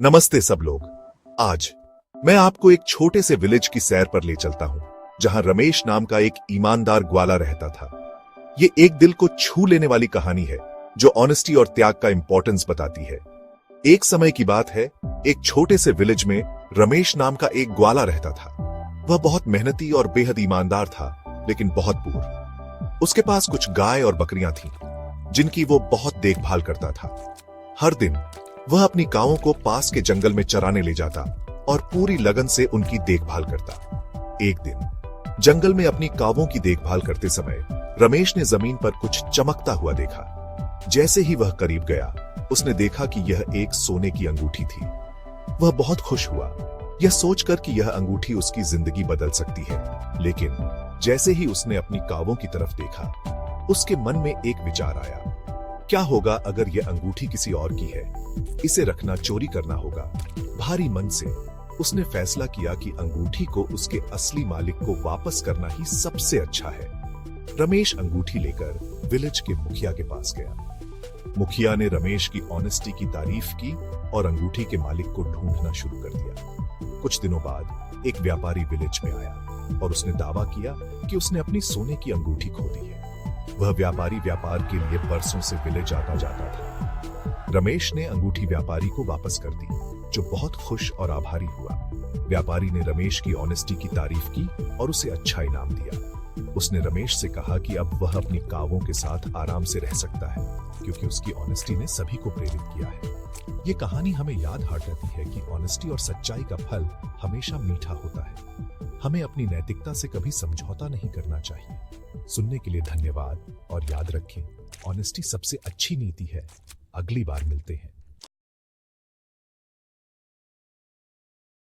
नमस्ते सब लोग। आज मैं आपको एक छोटे से विलेज की सैर पर ले चलता हूं, जहां रमेश नाम का एक ईमानदार ग्वाला रहता था। ये एक दिल को छू लेने वाली कहानी है जो ऑनेस्टी और त्याग का इंपॉर्टेंस बताती है। एक समय की बात है, एक छोटे से विलेज में रमेश नाम का एक ग्वाला रहता था। वह बहुत मेहनती और बेहद ईमानदार था, लेकिन बहुत बूढ़। उसके पास कुछ गाय और बकरियां थीं, जिनकी वो बहुत देखभाल करता था। हर दिन वह अपनी गायों को पास के जंगल में चराने ले जाता और पूरी लगन से उनकी देखभाल करता। एक दिन जंगल में अपनी गायों की देखभाल करते समय रमेश ने जमीन पर कुछ चमकता हुआ देखा। जैसे ही वह करीब गया, उसने देखा कि यह एक सोने की अंगूठी थी। वह बहुत खुश हुआ, यह सोचकर कि यह अंगूठी उसकी जिंदगी बदल सकती है। लेकिन जैसे ही उसने अपनी गायों की तरफ देखा, उसके मन में एक विचार आया। क्या होगा अगर यह अंगूठी किसी और की है? इसे रखना चोरी करना होगा। भारी मन से उसने फैसला किया कि अंगूठी को उसके असली मालिक को वापस करना ही सबसे अच्छा है। रमेश अंगूठी लेकर विलेज के मुखिया के पास गया। मुखिया ने रमेश की ऑनेस्टी की तारीफ की और अंगूठी के मालिक को ढूंढना शुरू कर दिया। कुछ दिनों बाद एक व्यापारी विलेज में आया और उसने दावा किया कि उसने अपनी सोने की अंगूठी खो दी है। वह व्यापारी व्यापार के लिए बरसों से विलेज आता जाता था। रमेश ने अंगूठी व्यापारी को वापस कर दी, जो बहुत खुश और आभारी हुआ। व्यापारी ने रमेश की ऑनेस्टी की तारीफ की और उसे अच्छा इनाम दिया। उसने रमेश से कहा कि अब वह अपनी गायों के साथ आराम से रह सकता है, क्योंकि उसकी ऑनेस्टी ने सभी को प्रेरित किया है। ये कहानी हमें याद दिलाती है कि ऑनेस्टी और सच्चाई का फल हमेशा मीठा होता है। हमें अपनी नैतिकता से कभी समझौता नहीं करना चाहिए। सुनने के लिए धन्यवाद और याद रखें, ऑनेस्टी सबसे अच्छी नीति है। अगली बार मिलते हैं।